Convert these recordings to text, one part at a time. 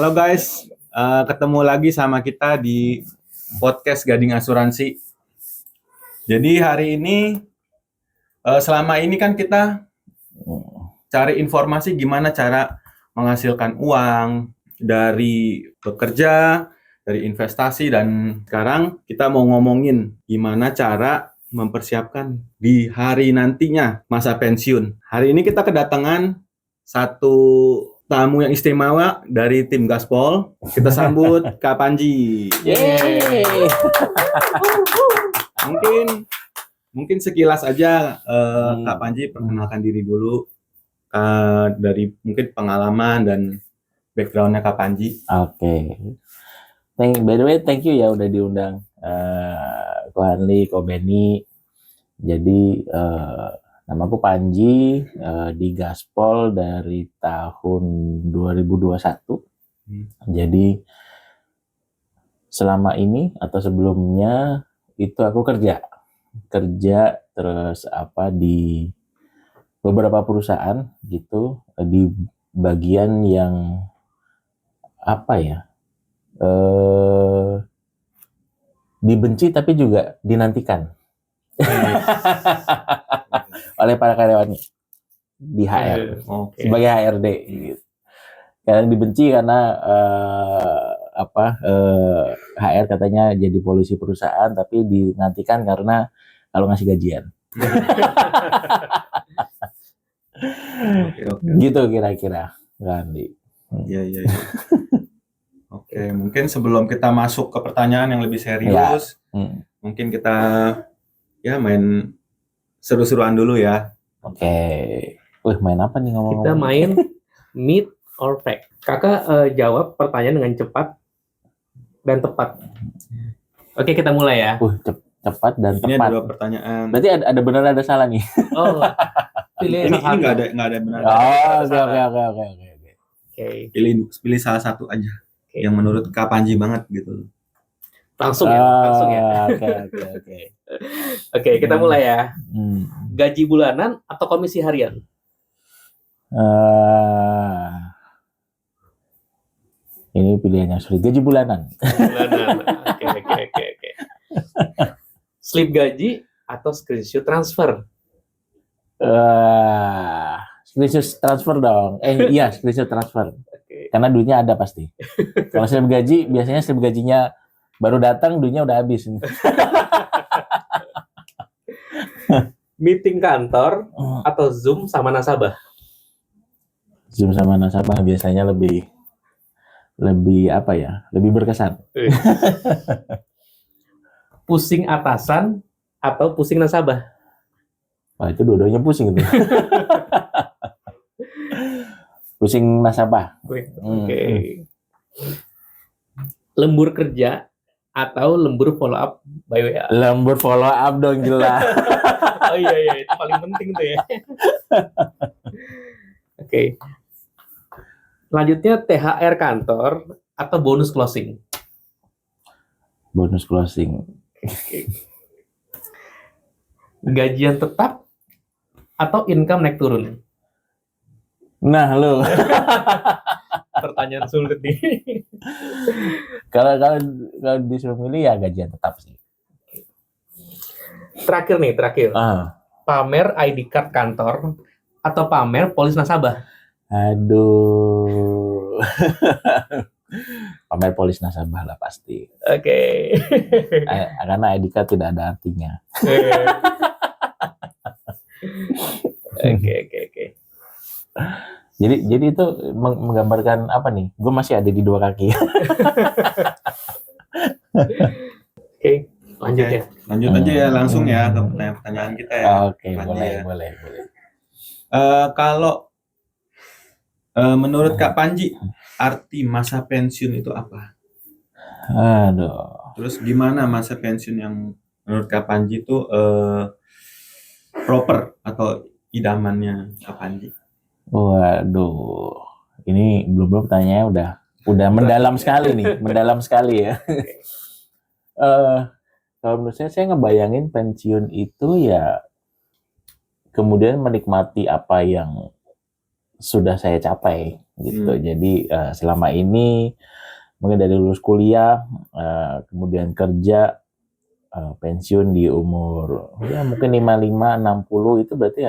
Halo guys, ketemu lagi sama kita di podcast Gading Asuransi. Jadi hari ini, selama ini kan kita cari informasi gimana cara menghasilkan uang dari bekerja, dari investasi, dan sekarang kita mau ngomongin gimana cara mempersiapkan di hari nantinya masa pensiun. Hari ini kita kedatangan satu tamu yang istimewa dari tim Gaspol. Kita sambut Kak Panji. Yeay. Mungkin sekilas aja Kak Panji perkenalkan diri dulu dari mungkin pengalaman dan backgroundnya Kak Panji. Oke. By the way, thank you ya udah diundang Ko Hanli, Ko Benny. Jadi namaku Panji, di Gaspol dari tahun 2021. Jadi selama ini atau sebelumnya itu aku kerja terus di beberapa perusahaan gitu, di bagian yang dibenci tapi juga dinantikan oleh para karyawannya di HR sebagai HRD gitu. Kadang dibenci karena HR katanya jadi polisi perusahaan, tapi dinantikan karena kalau ngasih gajian. Oke. Gitu kira-kira, Randi. Iya. Oke, mungkin sebelum kita masuk ke pertanyaan yang lebih serius, mungkin kita main seru-seruan dulu ya. Oke. Main apa nih ngomong-ngomong? Kita main myth or fact. Kakak jawab pertanyaan dengan cepat dan tepat. Oke, kita mulai ya. Cepat dan Ini tepat. ada 2 pertanyaan. Berarti ada benar ada salah nih. Oh, pilih Ini salah satu. nggak ada benar. Oke. Pilih salah satu aja yang menurut Kak Panji banget gitu. Langsung ya. Oke, kita mulai ya. Gaji bulanan atau komisi harian? Ini pilihan yang sulit. Gaji bulanan. Oke. Slip gaji atau screenshot transfer? Screenshot transfer dong. Iya, screenshot transfer. Okay. Karena duitnya ada pasti. Kalau slip gaji, biasanya slip gajinya baru datang, duitnya udah habis. Meeting kantor atau Zoom sama nasabah? Zoom sama nasabah biasanya lebih berkesan. Pusing atasan atau pusing nasabah? Wah, itu dua-duanya pusing itu. Pusing nasabah. Oke. Lembur kerja atau lembur follow up by WA? Lembur follow up dong, jelas. Oh iya, itu paling penting tuh ya. Oke. Selanjutnya THR kantor atau bonus closing? Bonus closing. Oke. Gajian tetap atau income naik turun? Nah, lo. Pertanyaan sulit nih. Kalau disuruh milih ya gajian tetap sih. Terakhir. Pamer ID card kantor atau pamer polis nasabah? Aduh. Pamer polis nasabah lah pasti. Oke. Karena ID card tidak ada artinya. Oke. Jadi itu menggambarkan apa nih? Gue masih ada di 2 kaki. Oke, lanjut ya. Lanjut aja ya, langsung ya ke pertanyaan kita ya. Oke, boleh. Kalau menurut Kak Panji, arti masa pensiun itu apa? Aduh. Terus gimana masa pensiun yang menurut Kak Panji itu proper atau idamannya Kak Panji? Waduh. Ini belum pertanyaannya udah mendalam sekali nih, mendalam sekali ya. Kalau menurut saya ngebayangin pensiun itu ya kemudian menikmati apa yang sudah saya capai gitu. Jadi selama ini mungkin dari lulus kuliah, kemudian kerja, pensiun di umur ya mungkin 55, 60 itu berarti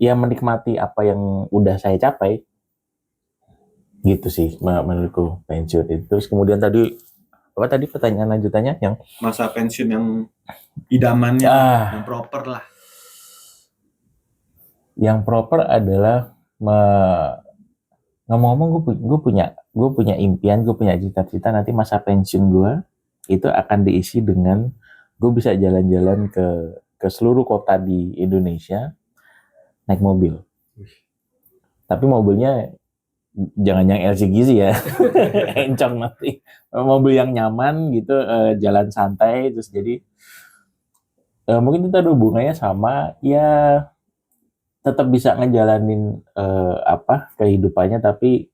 ya menikmati apa yang udah saya capai gitu sih menurutku pensiun itu. Terus kemudian tadi pertanyaan lanjutannya yang masa pensiun yang idamannya yang proper lah. Yang proper adalah ngomong-ngomong gue punya impian, gue punya cita-cita nanti masa pensiun gue itu akan diisi dengan gue bisa jalan-jalan ke seluruh kota di Indonesia naik mobil. Tapi mobilnya jangan yang LCGC ya, encong nanti. Mobil yang nyaman gitu, jalan santai terus jadi mungkin itu ada hubungannya sama ya tetap bisa ngejalanin kehidupannya tapi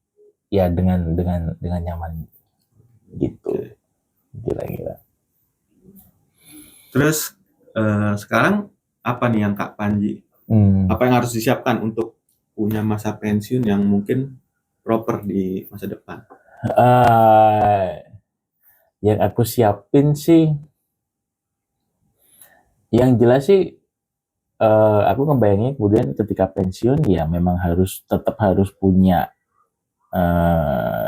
ya dengan nyaman gitu. Kira-kira. Terus sekarang apa nih yang Kak Panji? Apa yang harus disiapkan untuk punya masa pensiun yang mungkin proper di masa depan? Yang aku siapin sih, yang jelas sih, aku ngebayangin kemudian ketika pensiun ya memang tetap harus punya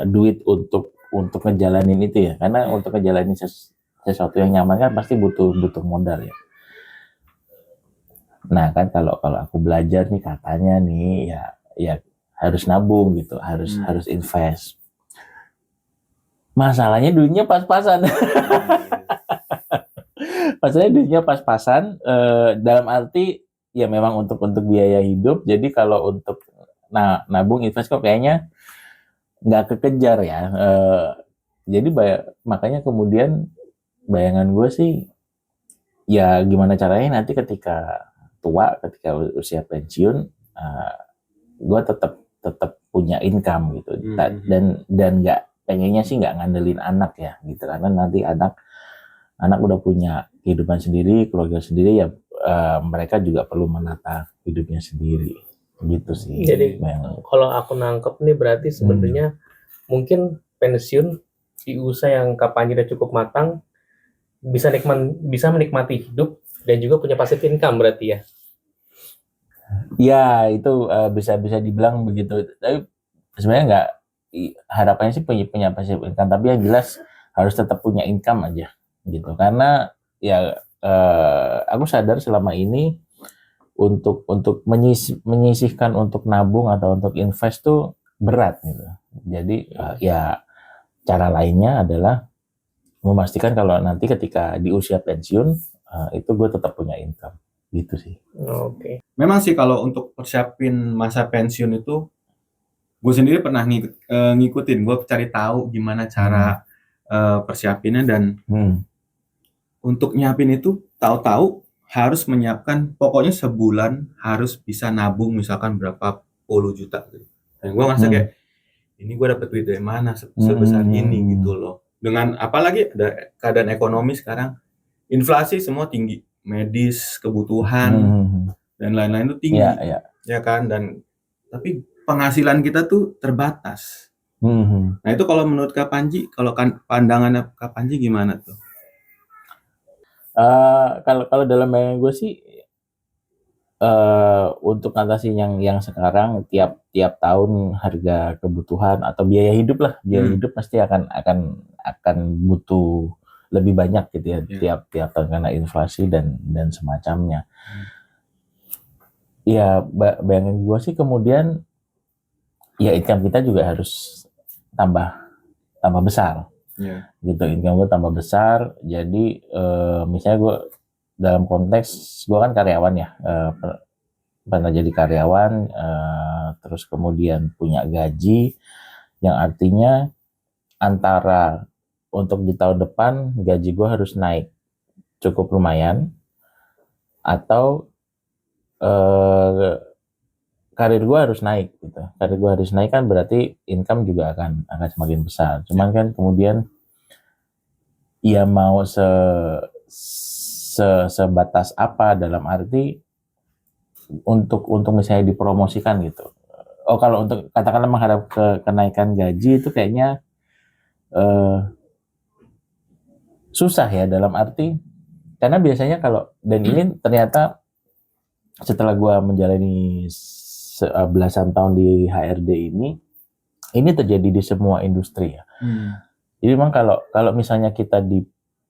duit untuk ngejalanin itu ya, karena untuk ngejalanin sesuatu yang nyaman kan pasti butuh modal ya. Nah kan kalau aku belajar nih katanya nih ya harus nabung gitu, harus invest. Masalahnya duitnya pas-pasan. Masalahnya duitnya pas-pasan dalam arti ya memang untuk biaya hidup. Jadi kalau untuk nabung invest kok kayaknya nggak kekejar ya. Jadi makanya kemudian bayangan gue sih ya gimana caranya nanti ketika tua, ketika usia pensiun, gue tetap punya income gitu. Dan nggak pengennya sih nggak ngandelin anak ya gitu, karena nanti anak udah punya kehidupan sendiri, keluarga sendiri ya, mereka juga perlu menata hidupnya sendiri gitu sih. Jadi kalau aku nangkep nih berarti sebenarnya mungkin pensiun di usia yang Kak Panji udah cukup matang bisa menikmati hidup dan juga punya passive income berarti ya. Ya itu bisa dibilang begitu. Tapi sebenarnya nggak, harapannya sih punya passive income, tapi yang jelas harus tetap punya income aja gitu. Karena ya aku sadar selama ini untuk menyisihkan untuk nabung atau untuk invest tuh berat gitu. Jadi ya cara lainnya adalah memastikan kalau nanti ketika di usia pensiun itu gue tetap punya income gitu sih. Oke. Memang sih kalau untuk persiapin masa pensiun itu gue sendiri pernah ngikutin, gue cari tahu gimana cara persiapinnya dan untuk nyiapin itu tahu-tahu harus menyiapkan pokoknya sebulan harus bisa nabung misalkan berapa puluh juta gitu. Dan gue ngerasa kayak ini gue dapet duit dari mana sebesar ini gitu loh. Dengan apalagi ada keadaan ekonomi sekarang, inflasi semua tinggi, medis, kebutuhan dan lain-lain itu tinggi, ya kan. Dan tapi penghasilan kita tuh terbatas. Nah itu kalau menurut Kak Panji, kalau pandangannya Kak Panji gimana tuh? Kalau dalam bayangan gue sih untuk ngatasin yang sekarang tiap tahun harga kebutuhan atau biaya hidup hidup pasti akan butuh lebih banyak gitu ya tiap tahun karena inflasi dan semacamnya. Ya bayangan gue sih kemudian ya income kita juga harus tambah besar. Gitu, income gue tambah besar. Jadi misalnya gue dalam konteks gue kan karyawan ya, pernah jadi karyawan, terus kemudian punya gaji yang artinya antara untuk di tahun depan gaji gue harus naik cukup lumayan atau karir gue harus naik gitu. Karir gue harus naik kan berarti income juga akan semakin besar. Cuman kan kemudian ya mau sebatas apa dalam arti untuk misalnya dipromosikan gitu. kalau untuk katakanlah mengharap ke kenaikan gaji itu kayaknya susah ya, dalam arti karena biasanya kalau, dan ini ternyata setelah gua menjalani belasan tahun di HRD ini terjadi di semua industri ya. Jadi memang kalau misalnya kita di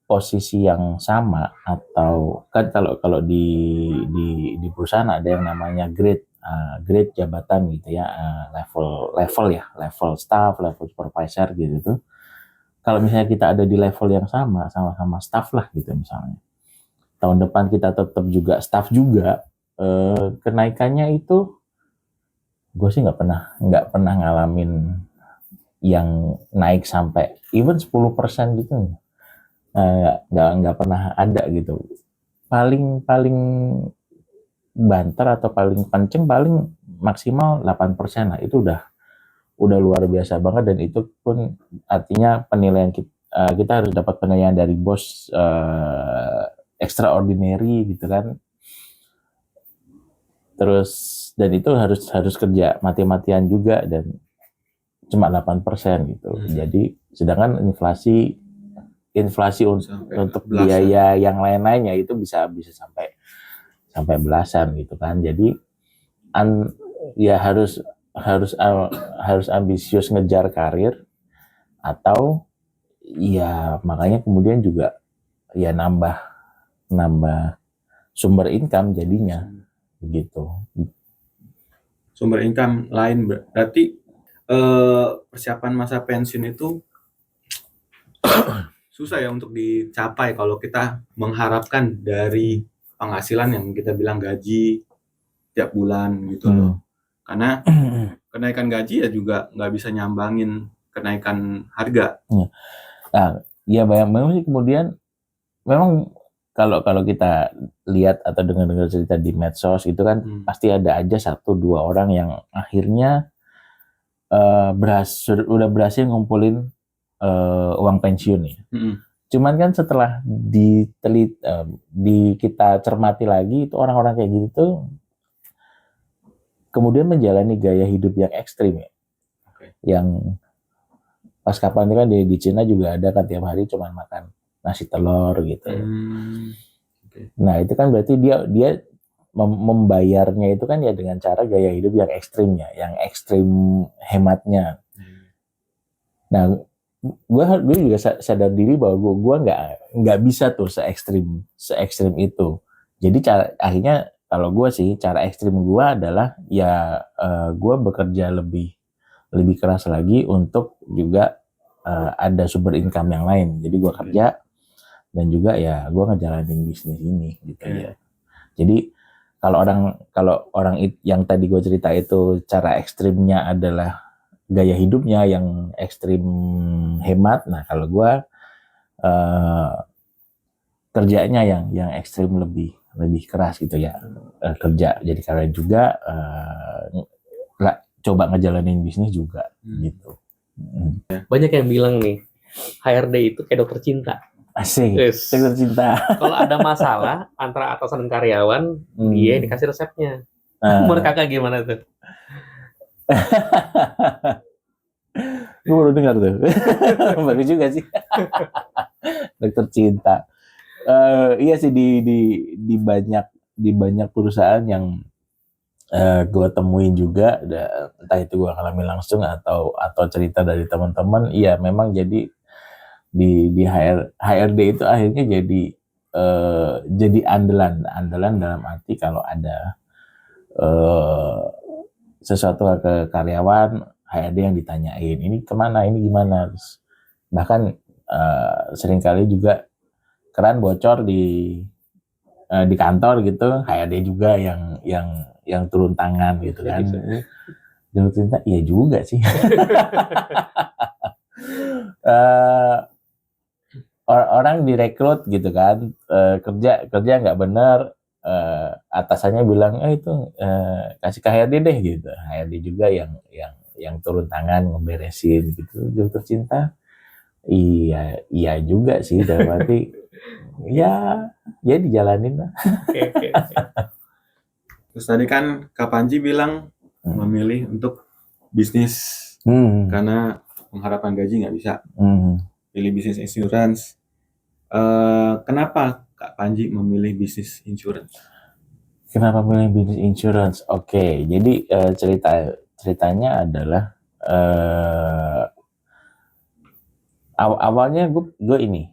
posisi yang sama, atau kan kalau di perusahaan ada yang namanya grade jabatan gitu ya, level staff, level supervisor gitu tuh. Kalau misalnya kita ada di level yang sama-sama staff lah gitu misalnya, tahun depan kita tetap juga staff juga, kenaikannya itu gue sih nggak pernah ngalamin yang naik sampai even 10% gitu. Nggak pernah ada gitu. Paling banter atau paling kenceng paling maksimal 8% lah, itu udah luar biasa banget. Dan itu pun artinya penilaian kita harus dapat penilaian dari bos extraordinary gitu kan. Terus dan itu harus kerja mati-matian juga, dan cuma 8% gitu. Jadi sedangkan inflasi untuk biaya yang lain-lainnya itu bisa sampai belasan gitu kan. Jadi ya harus ambisius ngejar karir, atau ya makanya kemudian juga ya nambah sumber income jadinya begitu. Sumber income lain berarti persiapan masa pensiun itu susah ya untuk dicapai kalau kita mengharapkan dari penghasilan yang kita bilang gaji tiap bulan gitu loh. Karena kenaikan gaji ya juga nggak bisa nyambangin kenaikan harga. Nah, ya memang sih kemudian memang kalau kita lihat atau dengar cerita di medsos itu kan pasti ada aja 1-2 orang yang akhirnya udah berhasil ngumpulin uang pensiun ya. Cuman kan setelah kita cermati lagi, itu orang-orang kayak gitu tuh kemudian menjalani gaya hidup yang ekstrim ya. Yang pas kapan itu kan di Cina juga ada kan tiap hari cuman makan nasi telur gitu. Nah itu kan berarti dia membayarnya itu kan ya dengan cara gaya hidup yang ekstrimnya, yang ekstrim hematnya. Nah gue juga sadar diri bahwa gue nggak bisa tuh se ekstrim itu. Jadi akhirnya kalau gue sih cara ekstrim gue adalah ya gue bekerja lebih keras lagi untuk juga ada sumber income yang lain. Jadi gue kerja dan juga ya gue ngejalanin bisnis ini gitu ya. Jadi kalau orang yang tadi gue cerita itu cara ekstrimnya adalah gaya hidupnya yang ekstrim hemat. Nah kalau gue kerjanya yang ekstrim lebih keras gitu ya, kerja jadi karyawan juga, coba ngejalanin bisnis juga gitu. Banyak yang bilang nih HRD itu kayak dokter cinta. Asik, dokter cinta. Kalau ada masalah antara atasan dan karyawan, dia yang dikasih resepnya. Menurut kakak gimana tuh? Gue baru dengar tuh. Bagus juga sih. Dokter cinta. Iya sih di banyak perusahaan yang gue temuin juga, entah itu gue alami langsung atau cerita dari teman-teman. Iya memang jadi di HRD itu akhirnya jadi andalan dalam arti kalau ada sesuatu ke karyawan, HRD yang ditanyain ini kemana, ini gimana. Terus, bahkan seringkali juga keran bocor di kantor gitu, HRD juga yang turun tangan gitu kan. Jatuh cinta, iya juga sih. Orang direkrut gitu kan, kerja nggak benar, atasannya bilang itu kasih ke HRD deh gitu. HRD juga yang turun tangan ngeberesin gitu. Jatuh cinta, iya juga sih, dalam arti ya dijalanin lah. Okay. Terus tadi kan Kak Panji bilang memilih untuk bisnis karena pengharapan gaji nggak bisa. Hmm. Pilih bisnis insurance. Kenapa Kak Panji memilih bisnis insurance? Kenapa milih bisnis insurance? Oke, jadi ceritanya adalah awalnya gue ini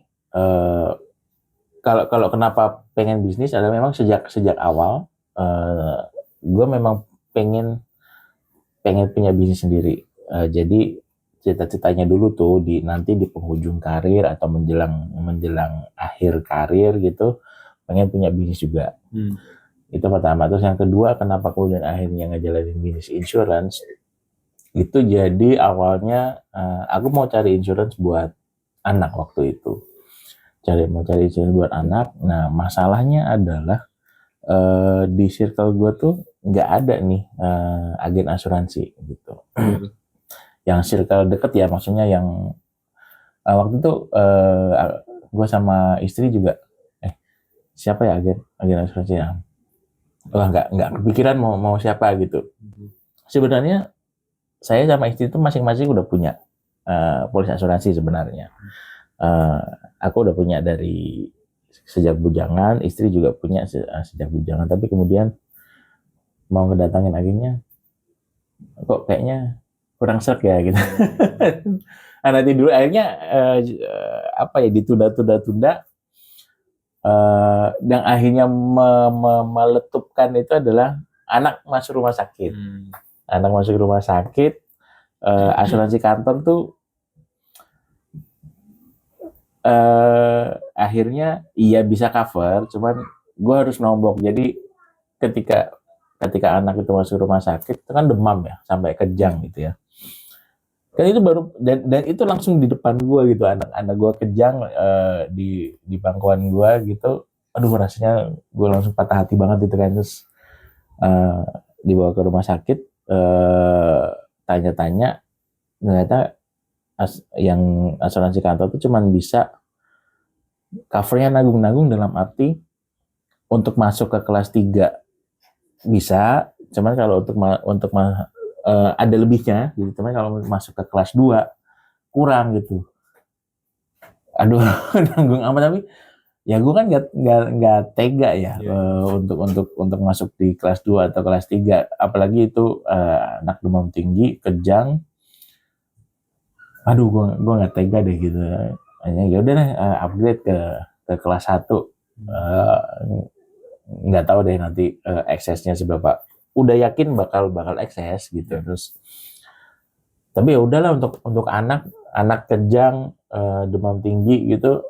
kalau kenapa pengen bisnis adalah memang sejak awal gue memang pengen punya bisnis sendiri. Jadi cita-citanya dulu tuh nanti di penghujung karir atau menjelang akhir karir gitu pengen punya bisnis juga. Itu pertama. Terus yang kedua, kenapa kemudian akhirnya ngejalanin bisnis insurance? Itu jadi awalnya aku mau cari insurance buat anak waktu itu. Mau cari insurance buat anak. Nah, masalahnya adalah di circle gue tuh nggak ada nih agen asuransi gitu. Yang circle deket ya, maksudnya yang waktu itu gue sama istri juga siapa ya agen asuransi ya? Wah, nggak kepikiran mau siapa gitu. Sebenarnya saya sama istri itu masing-masing udah punya polis asuransi sebenarnya. Aku udah punya dari sejak bujangan, istri juga punya sejak bujangan. Tapi kemudian mau kedatangin agennya, kok kayaknya kurang serk ya gitu. Nanti dulu akhirnya ditunda. Dan akhirnya meletupkan itu adalah anak masuk rumah sakit. Anak masuk rumah sakit, asuransi kantor tuh akhirnya iya bisa cover, cuman gue harus nombok. Jadi ketika anak itu masuk rumah sakit itu kan demam ya sampai kejang gitu ya. Kan itu baru dan itu langsung di depan gue gitu, anak gue kejang di bangkuan gue gitu. Aduh, rasanya gue langsung patah hati banget gitu kan. Terus dibawa ke rumah sakit, tanya-tanya, ternyata yang asuransi kantor itu cuman bisa covernya nanggung-nanggung, dalam arti untuk masuk ke kelas 3 bisa, cuman kalau untuk ada lebihnya gitu. Cuman kalau masuk ke kelas 2 kurang gitu. Aduh, nanggung amat. Tapi ya gue kan nggak tega ya untuk masuk di kelas 2 atau kelas 3, apalagi itu anak demam tinggi kejang. Aduh, gue nggak tega deh gitu. Ya udah deh, upgrade ke kelas 1. Nggak tahu deh nanti eksesnya seberapa. Udah yakin bakal ekses gitu. Terus tapi ya udahlah, untuk anak kejang, demam tinggi gitu,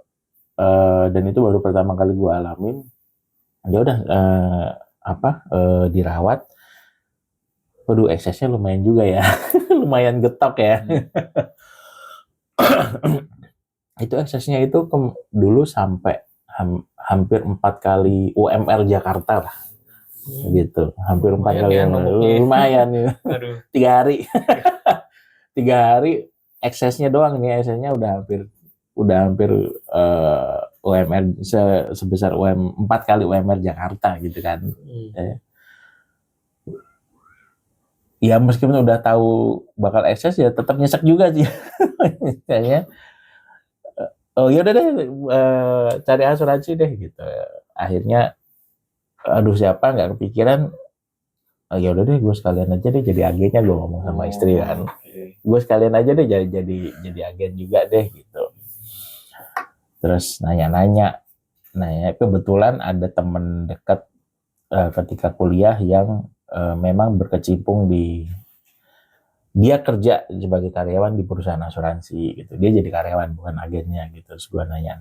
dan itu baru pertama kali gue alamin. Ya udah, dirawat. Waduh, eksesnya lumayan juga ya. Lumayan getok ya. Itu eksesnya itu dulu sampai hampir 4 kali UMR Jakarta lah. Gitu, hampir 4 kali. Lumayan ya. 3 hari. 3 hari eksesnya doang nih, eksesnya udah hampir UMR sebesar 4 kali UMR Jakarta gitu kan. Ya meskipun udah tahu bakal ekses ya tetap nyesek juga sih. Kayaknya oh ya udah deh, cari asuransi deh gitu. Akhirnya aduh, siapa nggak kepikiran, ya udah deh gue sekalian aja deh jadi agennya. Gue ngomong sama istri kan, gue sekalian aja deh jadi agen juga deh gitu. Terus nanya kebetulan ada temen dekat ketika kuliah yang memang berkecimpung dia kerja sebagai karyawan di perusahaan asuransi gitu. Dia jadi karyawan bukan agennya gitu. Terus gue nanya,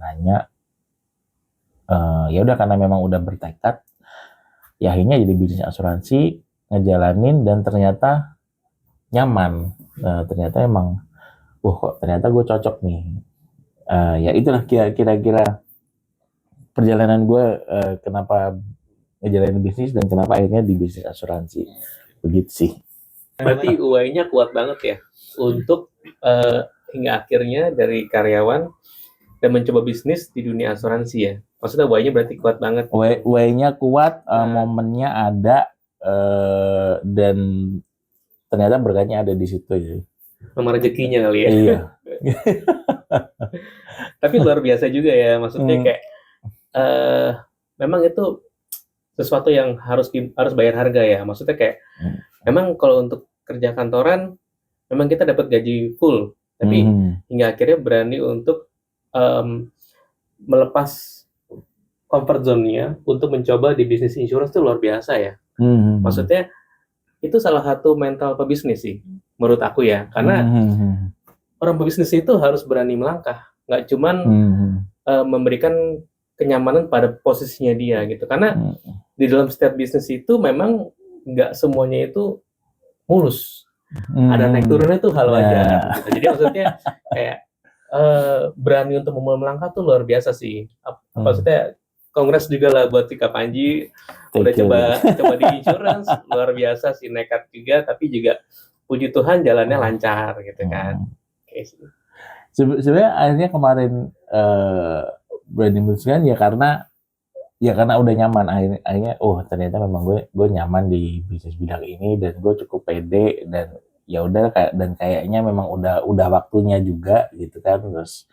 ya udah, karena memang udah bertekad, ya akhirnya jadi bisnis asuransi, ngejalanin, dan ternyata nyaman. Ternyata emang, kok ternyata gue cocok nih. Ya itulah kira-kira perjalanan gue kenapa ngejalanin bisnis dan kenapa akhirnya di bisnis asuransi. Begitu sih. Berarti UI-nya kuat banget ya untuk hingga akhirnya dari karyawan dan mencoba bisnis di dunia asuransi ya. Maksudnya UI-nya berarti kuat banget. UI-nya kuat, momennya ada, dan ternyata berkahnya ada di situ ya. Nomor rezekinya kali ya. Iya. Tapi luar biasa juga ya, maksudnya Hmm. kayak memang itu sesuatu yang harus bayar harga ya. Maksudnya kayak memang kalau untuk kerja kantoran memang kita dapat gaji full, tapi hingga akhirnya berani untuk melepas comfort zone-nya untuk mencoba di bisnis insurance itu luar biasa ya. Maksudnya itu salah satu mental pebisnis sih menurut aku ya, karena orang pebisnis itu harus berani melangkah, nggak cuman memberikan kenyamanan pada posisinya dia gitu, karena di dalam setiap bisnis itu memang nggak semuanya itu mulus, ada naik turunnya itu hal wajar gitu. Jadi maksudnya kayak berani untuk memulai melangkah tuh luar biasa sih. Maksudnya kongres juga lah buat si Kak Panji, udah coba di insurance, luar biasa sih, nekat juga, tapi juga puji Tuhan jalannya lancar gitu kan. Sebenarnya akhirnya kemarin berani memutuskan ya karena udah nyaman, akhirnya ternyata memang gue nyaman di bisnis bidang ini dan gue cukup pede, dan ya udah dan kayaknya memang udah waktunya juga gitu kan. Terus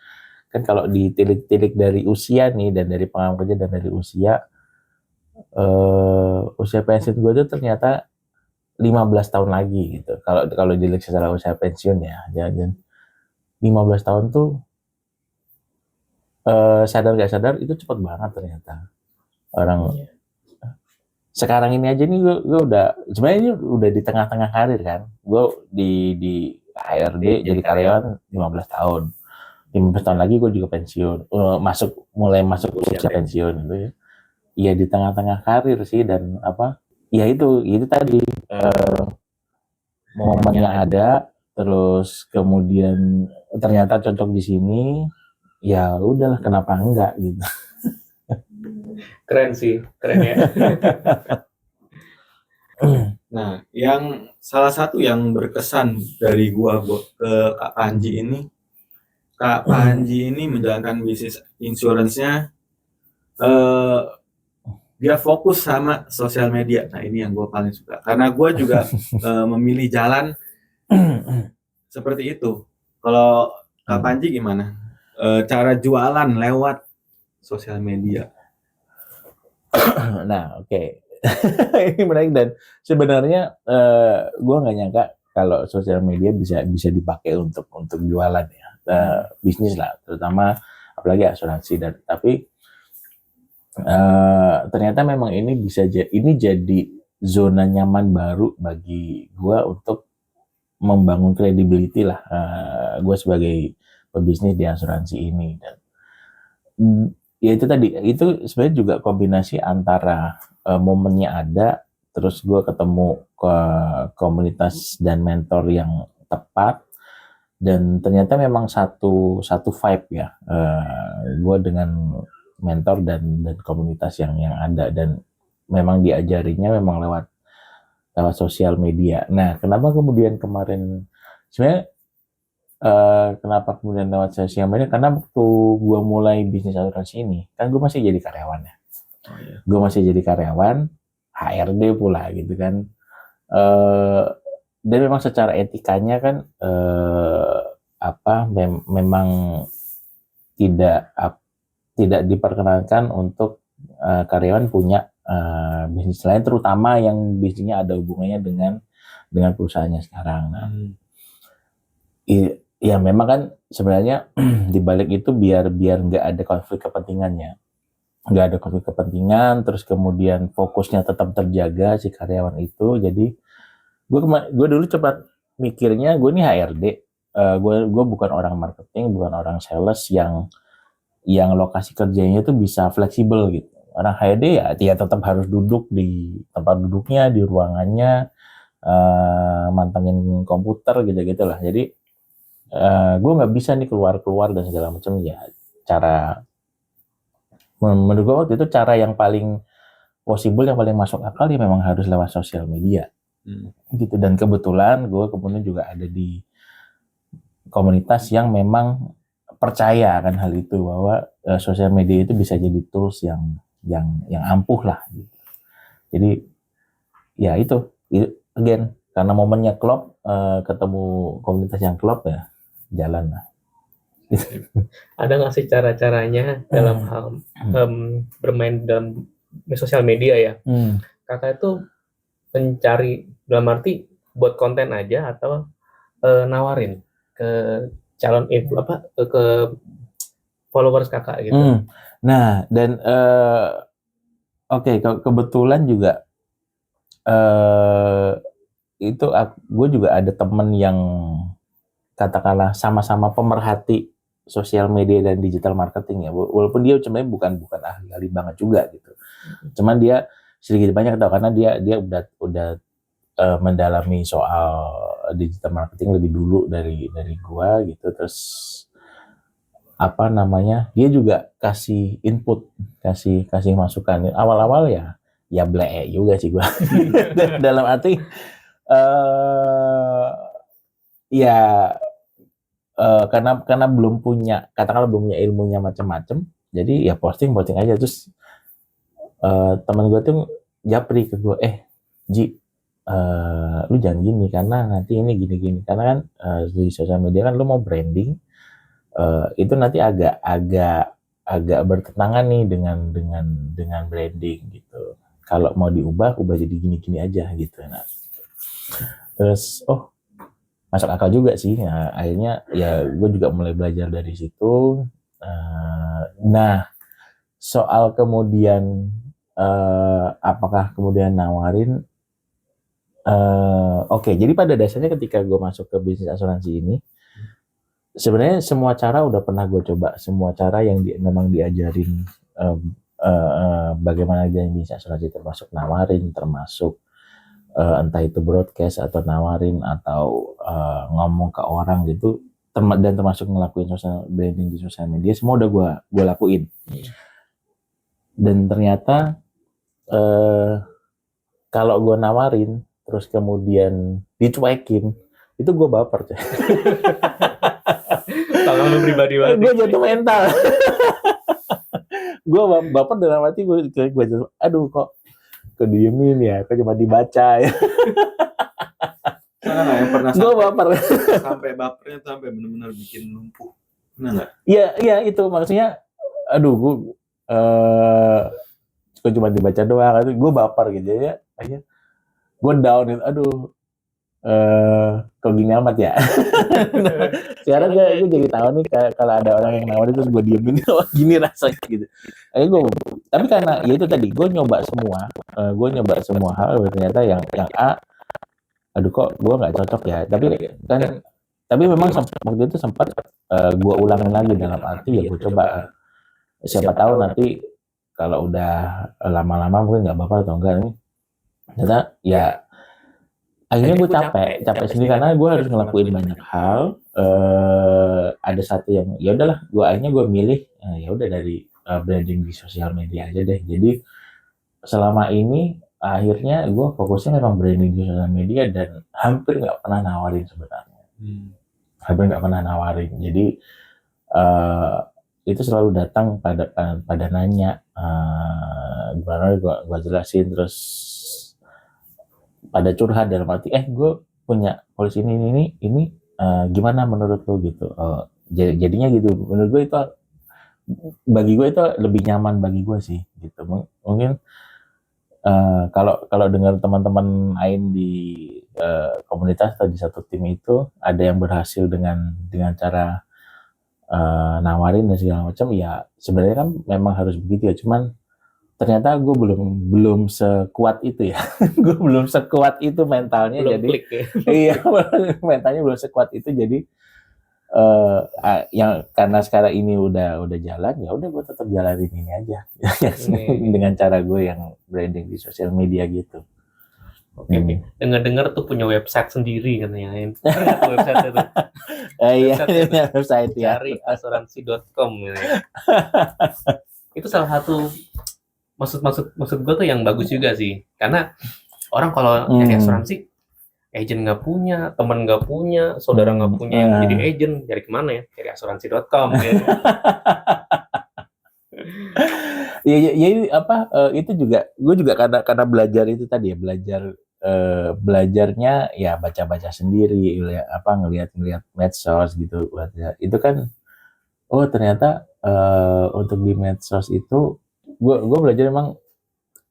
kan kalau ditilik-tilik dari usia nih, dan dari pengalaman kerja dan dari usia pensiun gue tuh ternyata 15 tahun lagi gitu. Kalau dilihat secara usia pensiun ya, dan 15 tahun tuh sadar gak sadar itu cepet banget ternyata. Orang sekarang ini aja nih gue udah, sebenarnya ini udah di tengah-tengah karir kan. Gue di HRD jadi karyawan 15 tahun. 15 tahun lagi gue juga pensiun, mulai masuk usia pensiun gitu ya. Iya, di tengah-tengah karir sih, dan ya itu tadi momennya ada, terus kemudian ternyata cocok di sini, ya udahlah, kenapa enggak gitu. Keren sih, keren ya. Nah, yang salah satu yang berkesan dari gua ke Kak Panji ini, Kak Panji ini menjalankan bisnis insurance-nya, dia fokus sama sosial media. Nah, ini yang gue paling suka, karena gue juga memilih jalan seperti itu. Kalau Kak Panji gimana? Cara jualan lewat sosial media. Nah, oke. Ini menarik, dan sebenarnya gue nggak nyangka kalau sosial media bisa dipakai untuk jualan ya, bisnis lah, terutama apalagi asuransi. Dan tapi ternyata memang ini jadi zona nyaman baru bagi gue untuk membangun credibility lah, gue sebagai pebisnis di asuransi ini. Dan ya itu tadi, itu sebenarnya juga kombinasi antara momennya ada, terus gue ketemu ke komunitas dan mentor yang tepat, dan ternyata memang satu vibe ya, gue dengan mentor dan komunitas yang ada, dan memang diajarinya memang lewat sosial media. Nah, kenapa kemudian kemarin sebenarnya kenapa kemudian lewat sosial media? Karena waktu gue mulai bisnis asuransi ini, kan gue masih jadi karyawan ya. Gue masih jadi karyawan, HRD pula gitu kan. Dan memang secara etikanya kan memang tidak diperkenankan untuk karyawan punya bisnis lain, terutama yang bisnisnya ada hubungannya dengan perusahaannya sekarang. Nah, ya memang kan sebenarnya di balik itu biar nggak ada konflik kepentingannya, terus kemudian fokusnya tetap terjaga si karyawan itu. Jadi gue dulu cepat mikirnya, gue ini HRD, gue bukan orang marketing, bukan orang sales yang lokasi kerjanya itu bisa fleksibel gitu. Orang HRD ya tetap harus duduk di tempat duduknya, di ruangannya, mantengin komputer gitu lah. Jadi gue nggak bisa nih keluar dan segala macam. Ya menurut gue waktu itu cara yang paling possible, yang paling masuk akal ya memang harus lewat sosial media gitu. Dan kebetulan gue kemudian juga ada di komunitas yang memang percaya akan hal itu, bahwa sosial media itu bisa jadi tools yang ampuh lah gitu. Jadi ya itu again karena momennya klop, ketemu komunitas yang klop ya jalan lah. Ada nggak sih cara-caranya dalam hal bermain dalam sosial media ya? Kakak itu mencari dalam arti buat konten aja atau nawarin ke calon ke followers kakak gitu? Nah, dan oke, kebetulan juga itu gue juga ada temen yang katakanlah sama-sama pemerhati sosial media dan digital marketing ya, walaupun dia sebenarnya bukan ahli banget juga gitu, cuman dia sedikit banyak tahu karena dia udah mendalami soal digital marketing lebih dulu dari gua gitu. Terus apa namanya, dia juga kasih input, kasih masukan. Awal-awal ya bleh juga sih gua. Dalam arti ya karena belum punya, katakanlah belum punya ilmunya macam-macam, jadi ya posting aja. Terus teman gue tuh japri ke gue, Ji, lu jangan gini karena nanti ini gini karena kan di sosial media kan lu mau branding, itu nanti agak bertentangan nih dengan branding gitu. Kalau mau diubah jadi gini aja gitu. Nah, terus masuk akal juga sih. Nah, akhirnya ya gue juga mulai belajar dari situ. Nah, soal kemudian apakah kemudian nawarin, oke, jadi pada dasarnya ketika gue masuk ke bisnis asuransi ini, sebenarnya semua cara udah pernah gue coba, semua cara yang memang diajarin bagaimana aja yang bisnis asuransi, termasuk nawarin, termasuk entah itu broadcast atau nawarin atau ngomong ke orang gitu, dan termasuk ngelakuin social branding di sosial media, semua udah gue lakuin. Dan ternyata kalau gue nawarin terus kemudian dicuekin, itu gue baper. Pengalaman pribadi banget. Gue jatuh mental. Gue baper dalam arti gue jatuh, aduh kok kediemin ya, kok cuma dibaca ya. Mana nggak yang pernah Gue baper. sampai bapernya tuh sampai benar-benar bikin lumpuh, pernah nggak? Iya itu maksudnya, aduh gue cuma dibaca doang, gue baper gitu ya. Akhirnya gue down itu, aduh kok gini amat ya. Sekarang gue jadi tahu nih kalau ada orang yang nawarin terus gue diemin, gini rasanya gitu. Tapi karena ya itu tadi, gue nyoba semua hal, ternyata yang A, aduh kok gue nggak cocok ya. Tapi memang waktu itu sempat gue ulangin lagi, dalam arti ya gue coba, siapa tahu nanti kalau udah lama-lama mungkin nggak apa-apa atau enggak nih. Ternyata ya akhirnya gue capek sendiri karena gue harus ngelakuin banyak hal. Ada satu yang ya udahlah, akhirnya gue milih ya udah dari branding di sosial media aja deh. Jadi selama ini akhirnya gue fokusnya memang branding di sosial media dan hampir nggak pernah nawarin sebenarnya. Hampir nggak pernah nawarin. Jadi itu selalu datang pada nanya, gimana gue jelasin, terus pada curhat dalam arti, gue punya polisi ini gimana menurut lo gitu. Jadinya gitu, menurut gue itu, bagi gue itu lebih nyaman bagi gue sih gitu. Mungkin kalau dengar teman-teman lain di komunitas atau di satu tim itu ada yang berhasil dengan cara nawarin dan segala macam, ya sebenarnya kan memang harus begitu ya, cuman ternyata gue belum sekuat itu ya. Gue belum sekuat itu mentalnya, belum jadi klik ya. iya, mentalnya belum sekuat itu, jadi yang karena sekarang ini udah jalan, ya udah gue tetap jalanin ini aja dengan cara gue yang branding di sosial media gitu. Oke. Dengar-dengar tuh punya website sendiri katanya. Website itu. Iya, website ya. Cari asuransi.com ya. Itu salah satu maksud gue tuh yang bagus juga sih, karena orang kalau nyari asuransi, agent nggak punya, teman nggak punya, saudara nggak punya yang jadi agent, cari kemana ya? Cari asuransi.com ya. Ya apa, itu juga gue juga karena belajar itu tadi ya, belajar belajarnya ya baca-baca sendiri, ngelihat medsos gitu. Itu kan, oh ternyata untuk di medsos itu gue belajar emang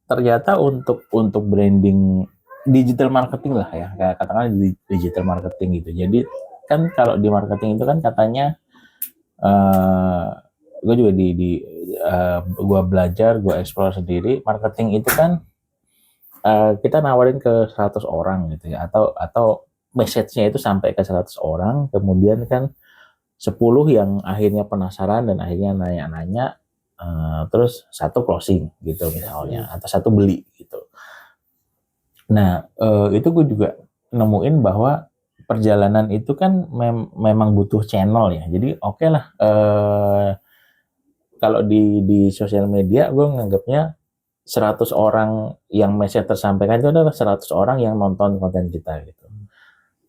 ternyata untuk branding digital marketing lah ya, kayak katakanlah di digital marketing gitu. Jadi kan kalau di marketing itu kan katanya gue juga gue belajar, gue explore sendiri. Marketing itu kan kita nawarin ke 100 orang gitu ya, atau message-nya itu sampai ke 100 orang, kemudian kan 10 yang akhirnya penasaran dan akhirnya nanya-nanya, terus satu closing gitu misalnya, atau satu beli gitu. Nah, itu gue juga nemuin bahwa perjalanan itu kan memang butuh channel ya. Jadi oke lah, kalau di sosial media gue nganggapnya 100 orang yang message tersampaikan itu adalah 100 orang yang nonton konten kita gitu.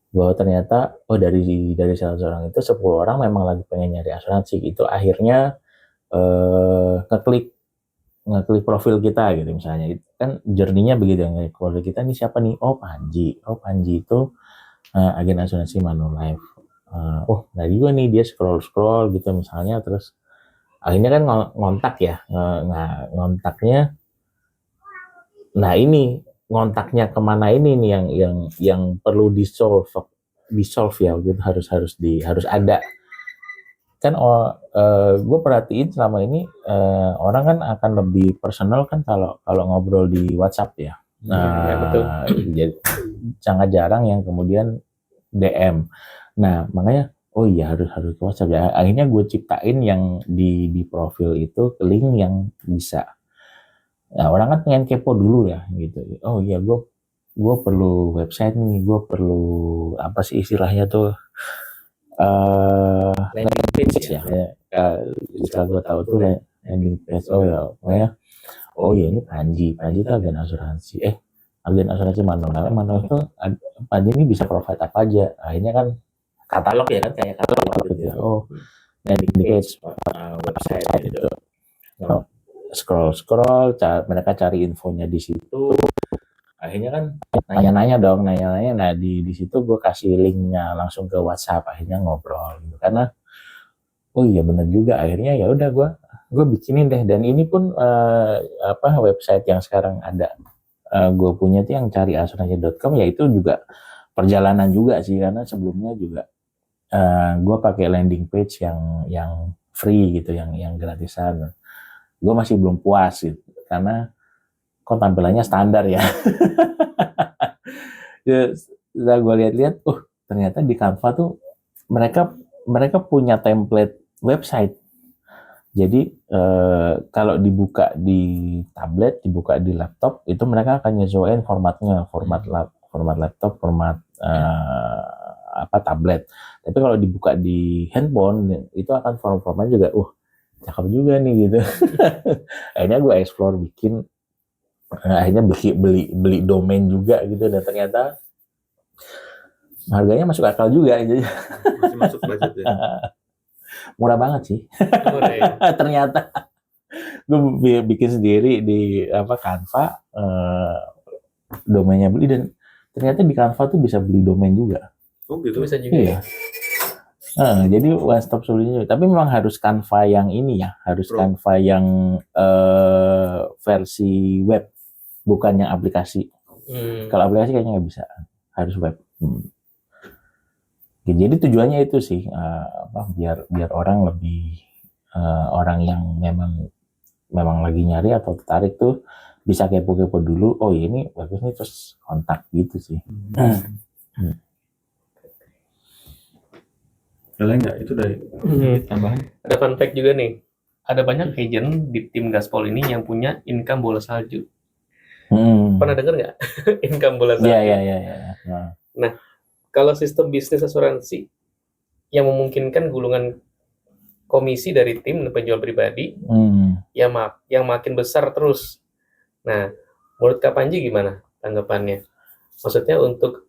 Bahwa ternyata dari 100 orang itu 10 orang memang lagi pengen nyari asuransi gitu. Akhirnya ngeklik profil kita gitu misalnya. Kan journey-nya begitu, ngeklik profil kita nih siapa nih? Oh Panji itu agen asuransi Manulife. Nah juga nih dia scroll gitu misalnya, terus akhirnya kan ngontak ya, ngontaknya. Nah ini ngontaknya kemana ini nih yang perlu di solve ya gitu, harus ada kan. Gue perhatiin selama ini orang kan akan lebih personal kan kalau ngobrol di WhatsApp ya. Ya, betul. Jadi sangat jarang yang kemudian DM. Nah makanya oh iya harus ke WhatsApp ya. Akhirnya gue ciptain yang di profil itu link yang bisa. Nah, orang kan pengen kepo dulu ya gitu. Oh iya gue perlu website nih, gue perlu apa sih istilahnya tuh, landing page ya. Setelah gue tahu tuh landing page, oh ya ini Panji itu agen asuransi. Agen asuransi Manulife itu Panji ini bisa provide apa aja. Akhirnya kan katalog ya kan, kayak katalog gitu ya. Oh landing page, website gitu. No. Scroll, mereka cari infonya di situ. Akhirnya kan nanya-nanya. Nah di situ gue kasih linknya langsung ke WhatsApp. Akhirnya ngobrol gitu. Karena oh iya benar juga. Akhirnya ya udah gue bikinin deh. Dan ini pun website yang sekarang ada gue punya tuh yang cariasuransi.com, ya itu juga perjalanan juga sih, karena sebelumnya juga gue pakai landing page yang free gitu, yang gratisan. Gue masih belum puas gitu, karena kok tampilannya standar ya. Setelah gue lihat-lihat, ternyata di Canva tuh mereka punya template website. Jadi kalau dibuka di tablet, dibuka di laptop, itu mereka akan nyesuaiin formatnya, format laptop, format tablet. Tapi kalau dibuka di handphone, itu akan formatnya juga, cakep juga nih gitu. Akhirnya gue explore bikin, akhirnya beli domain juga gitu, dan ternyata harganya masuk akal juga gitu. Masih masuk budget ya. Murah banget sih. Murah ya. Ternyata gue bikin sendiri di Canva, domainnya beli, dan ternyata di Canva tuh bisa beli domain juga. Oh gitu. Bisa juga. Iya. Jadi one stop solution, tapi memang harus Canva yang ini ya, harus Pro. Canva yang versi web, bukan yang aplikasi. Kalau aplikasi kayaknya nggak bisa, harus web. Jadi tujuannya itu sih, biar orang lebih, orang yang memang lagi nyari atau tertarik tuh bisa kepo-kepo dulu. Oh ini bagus nih, terus kontak gitu sih. Ada nggak itu dari tambahan? Ada fun fact juga nih. Ada banyak agent di tim Gaspol ini yang punya income bola salju. Pernah dengar nggak? Income bola salju. Iya. Nah, kalau sistem bisnis asuransi yang memungkinkan gulungan komisi dari tim penjual pribadi yang makin besar terus. Nah, menurut Kak Panji gimana tanggapannya? Maksudnya untuk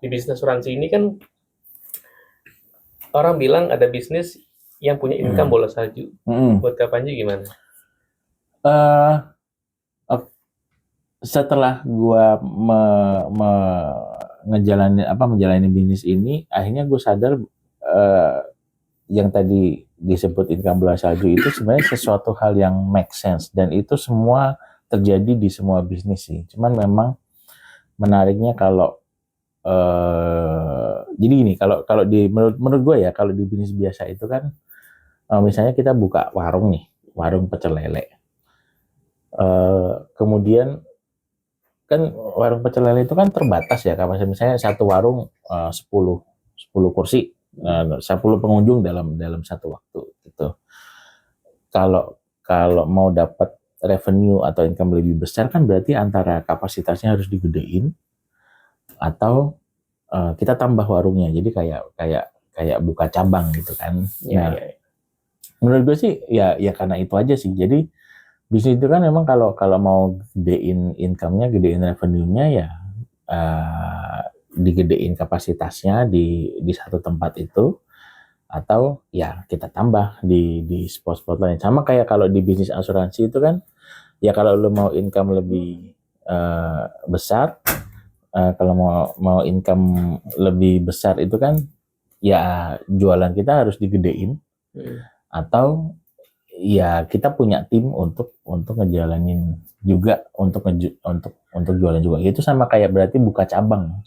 di bisnis asuransi ini kan orang bilang ada bisnis yang punya income bola salju. Buat Kak Panji gimana? setelah gua menjalani bisnis ini, akhirnya gue sadar yang tadi disebut income bola salju itu sebenarnya sesuatu hal yang make sense, dan itu semua terjadi di semua bisnis sih. Cuman memang menariknya kalau jadi gini, kalau di menurut gue ya, kalau di bisnis biasa itu kan misalnya kita buka warung nih, warung pecel lele. Kemudian kan warung pecel lele itu kan terbatas ya, kapasitas misalnya satu warung 10 kursi, 10 pengunjung dalam satu waktu gitu. Kalau mau dapat revenue atau income lebih besar kan berarti antara kapasitasnya harus digedein atau kita tambah warungnya. Jadi kayak buka cabang gitu kan. Nah, menurut gue sih ya karena itu aja sih. Jadi bisnis itu kan memang kalau mau gedein income-nya, gedein revenue-nya ya digedein kapasitasnya di satu tempat itu, atau ya kita tambah di spot-spot lain. Sama kayak kalau di bisnis asuransi itu kan, ya kalau lo mau income lebih besar, kalau mau income lebih besar itu kan ya jualan kita harus digedein, atau ya kita punya tim untuk ngejalanin juga, untuk jualan juga. Itu sama kayak berarti buka cabang,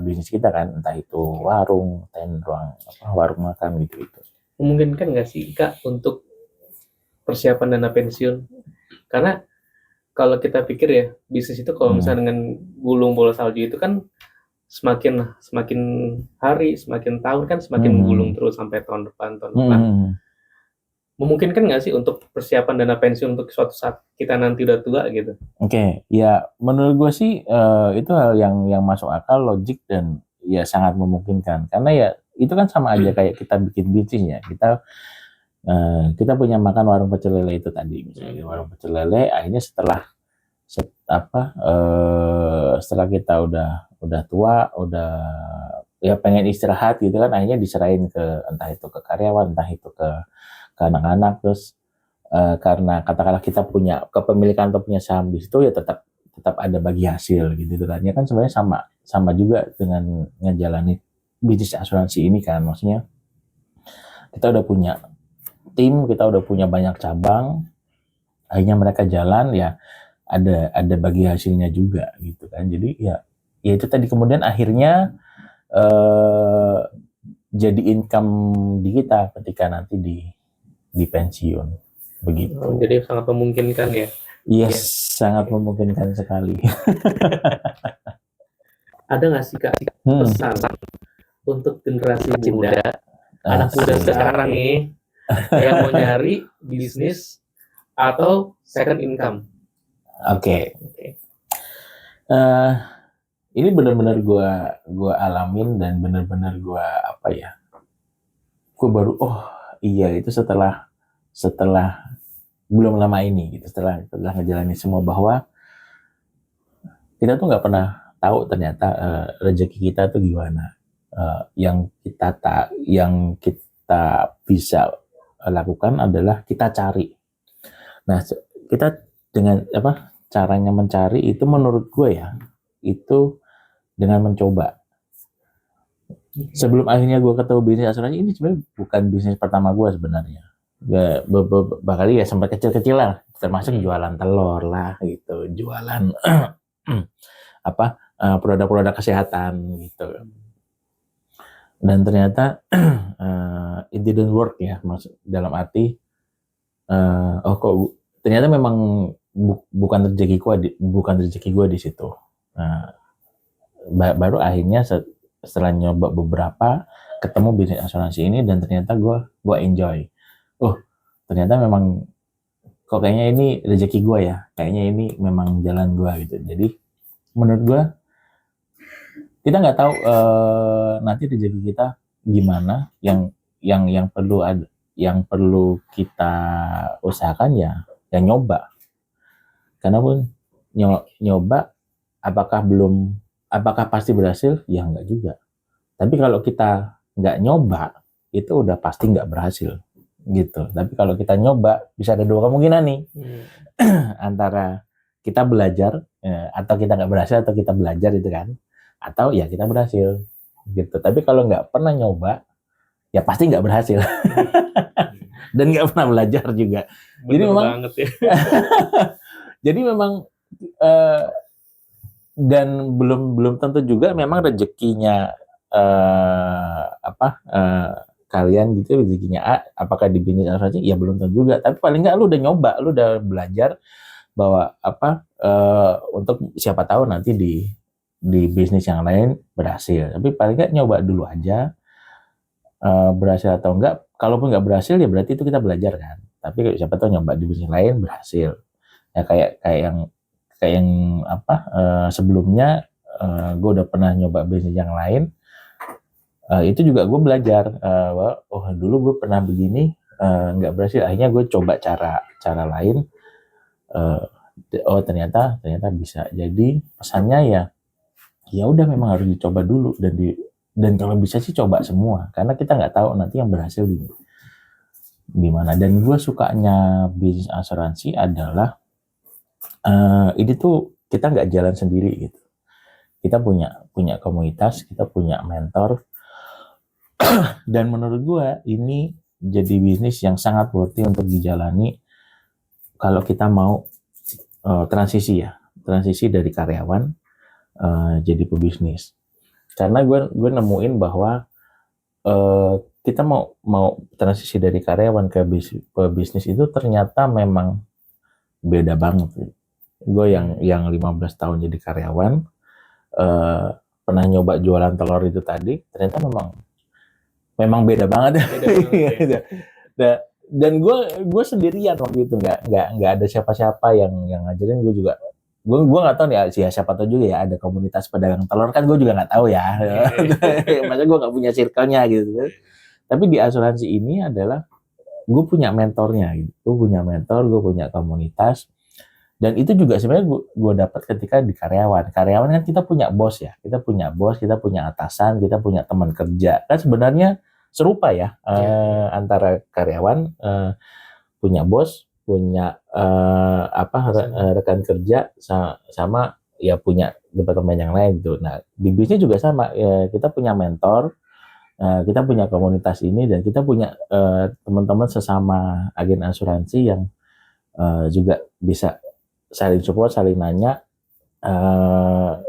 bisnis kita kan, entah itu warung, warung makan gitu. Memungkinkan nggak sih Kak untuk persiapan dana pensiun? Karena kalau kita pikir ya, bisnis itu kalau misalnya dengan gulung bola salju itu kan semakin hari, semakin tahun kan semakin menggulung terus sampai tahun depan. Memungkinkan nggak sih untuk persiapan dana pensiun untuk suatu saat kita nanti udah tua gitu? Oke, ya menurut gue sih itu hal yang masuk akal, logik, dan ya sangat memungkinkan. Karena ya itu kan sama aja kayak kita bikin bisnis ya. Kita punya makan warung pecel lele itu tadi, misalnya warung pecel lele, akhirnya setelah kita udah tua, udah ya pengen istirahat gitu kan, akhirnya diserahin ke entah itu ke karyawan, entah itu ke anak-anak. Terus karena katakanlah kita punya kepemilikan atau punya saham di situ, ya tetap ada bagi hasil gitu kan. Ya kan sebenarnya sama juga dengan ngejalani bisnis asuransi ini kan. Maksudnya kita udah punya tim, kita udah punya banyak cabang, akhirnya mereka jalan, ya ada bagi hasilnya juga gitu kan. Jadi ya itu tadi, kemudian akhirnya jadi income di kita ketika nanti di pensiun begitu. Jadi sangat memungkinkan ya. Yes, sangat memungkinkan sekali. Ada nggak sih Kak pesan untuk generasi muda, anak muda sekarang nih, yang mau nyari bisnis atau second income? Oke. Ini benar-benar gue alamin, dan benar-benar gue baru iya, itu setelah belum lama ini gitu, setelah ngejalanin semua, bahwa kita tuh nggak pernah tahu ternyata rezeki kita tuh gimana. Yang kita bisa lakukan adalah kita cari. Nah, kita dengan caranya mencari itu, menurut gue ya, itu dengan mencoba. Sebelum akhirnya gue ketemu bisnis asuransi ini, sebenarnya bukan bisnis pertama gue sebenarnya. Bahkan ya sempat kecil-kecilan, termasuk jualan telur lah gitu, jualan produk-produk kesehatan gitu. Dan ternyata it didn't work ya, maksud dalam arti ternyata memang bukan rezeki gue di situ. Baru akhirnya setelah nyoba beberapa, ketemu bisnis asuransi ini, dan ternyata gue enjoy. Ternyata memang kok kayaknya ini rezeki gue ya, kayaknya ini memang jalan gue gitu. Jadi menurut gue, kita nggak tahu nanti rezeki kita gimana. Yang perlu kita usahakan ya nyoba. Karena pun nyoba, apakah pasti berhasil? Ya enggak juga. Tapi kalau kita nggak nyoba, itu udah pasti nggak berhasil gitu. Tapi kalau kita nyoba, bisa ada dua kemungkinan nih. Antara kita belajar atau kita nggak berhasil atau kita belajar itu kan, atau ya kita berhasil gitu. Tapi kalau nggak pernah nyoba ya pasti nggak berhasil dan nggak pernah belajar juga. Jadi Bener memang banget ya. jadi memang dan belum tentu juga memang rezekinya kalian gitu, rezekinya A, apakah di bisnis asuransi ya belum tentu juga, tapi paling nggak lu udah nyoba, lu udah belajar bahwa untuk siapa tahu nanti di bisnis yang lain berhasil. Tapi paling nggak nyoba dulu aja, berhasil atau enggak. Kalaupun nggak berhasil ya berarti itu kita belajar kan. Tapi siapa tahu nyoba di bisnis lain berhasil. Ya kayak yang sebelumnya gue udah pernah nyoba bisnis yang lain. Itu juga gue belajar bahwa dulu gue pernah begini nggak berhasil, akhirnya gue coba cara lain. Ternyata bisa. Jadi pesannya ya udah memang harus dicoba dulu dan kalau bisa sih coba semua, karena kita nggak tahu nanti yang berhasil di mana. Dan gue sukanya bisnis asuransi adalah ini tuh kita nggak jalan sendiri gitu. Kita punya komunitas, kita punya mentor, dan menurut gue ini jadi bisnis yang sangat worthy untuk dijalani kalau kita mau transisi dari karyawan jadi pebisnis. Karena gue nemuin bahwa kita mau transisi dari karyawan ke bisnis itu ternyata memang beda banget. Gue yang 15 tahun jadi karyawan, pernah nyoba jualan telur itu tadi, ternyata memang beda banget. Beda banget ya. Dan gue sendirian waktu itu, nggak ada siapa-siapa yang ngajarin. Gue nggak tahu nih, siapa tahu juga ya ada komunitas pedagang telur, kan gue juga nggak tahu ya. Maksudnya gue nggak punya circle-nya gitu. Tapi di asuransi ini adalah gue punya mentornya gitu. Gue punya mentor, gue punya komunitas. Dan itu juga sebenarnya gue dapat ketika di karyawan. Karyawan kan kita punya bos ya. Kita punya bos, kita punya atasan, kita punya teman kerja. Kan sebenarnya serupa ya, antara karyawan punya bos, punya rekan kerja, sama ya punya departemen yang lain gitu. Nah, di bisnis juga sama, ya, kita punya mentor, kita punya komunitas ini, dan kita punya teman-teman sesama agen asuransi yang juga bisa saling support, saling nanya.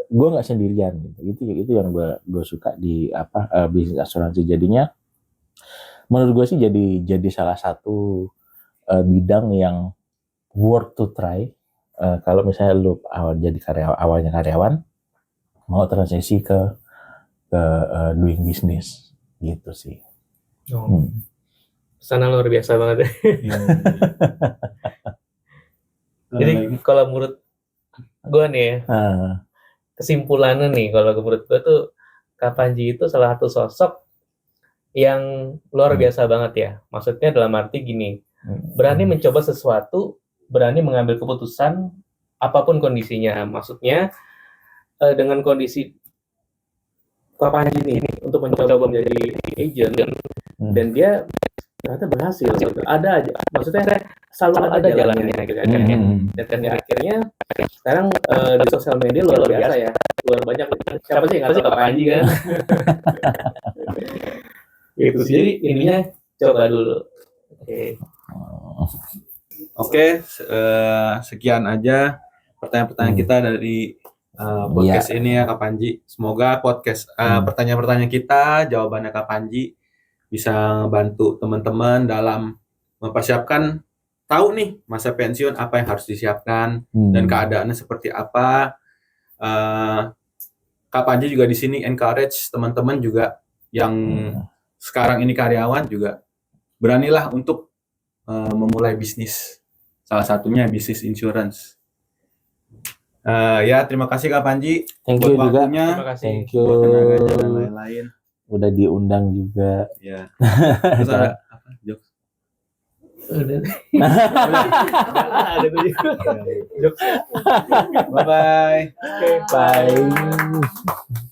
Gue nggak sendirian gitu. Itu yang gue suka di bisnis asuransi. Jadinya menurut gue sih jadi salah satu bidang yang worth to try. Kalau misalnya lu awalnya karyawan mau transisi ke doing business gitu sih. Sana luar biasa banget ya. Jadi kalau menurut gue nih ya, kesimpulannya nih, kalau menurut gue tuh Kak Panji itu salah satu sosok yang luar biasa banget ya. Maksudnya dalam arti gini, berani mencoba sesuatu, berani mengambil keputusan apapun kondisinya. Maksudnya dengan kondisi Kak Panji ini untuk mencoba menjadi agent, dan dia ternyata berhasil. Ada aja, maksudnya selalu ada jalannya gitu kan. Dan akhirnya sekarang di sosial media luar biasa ya, luar banyak. Siapa sih yang nggak tahu Kak Panji kan? Gitu sih. Jadi intinya coba dulu. Oke, sekian aja pertanyaan-pertanyaan kita dari podcast ini ya Kak Panji. Semoga podcast pertanyaan-pertanyaan kita, jawabannya Kak Panji bisa membantu teman-teman dalam mempersiapkan, tahu nih masa pensiun apa yang harus disiapkan dan keadaannya seperti apa. Kak Panji juga di sini encourage teman-teman juga yang sekarang ini karyawan juga beranilah untuk memulai bisnis. Salah satunya bisnis insurance. Ya, terima kasih Kak Panji. Thank buat you juga. waktunya, Terima kasih. Thank you. buat tenaganya dan lain-lain. Udah diundang juga. Ya. Terus ada apa? Jokes. Udah. Ada tuh. Bye bye. Oke. Bye.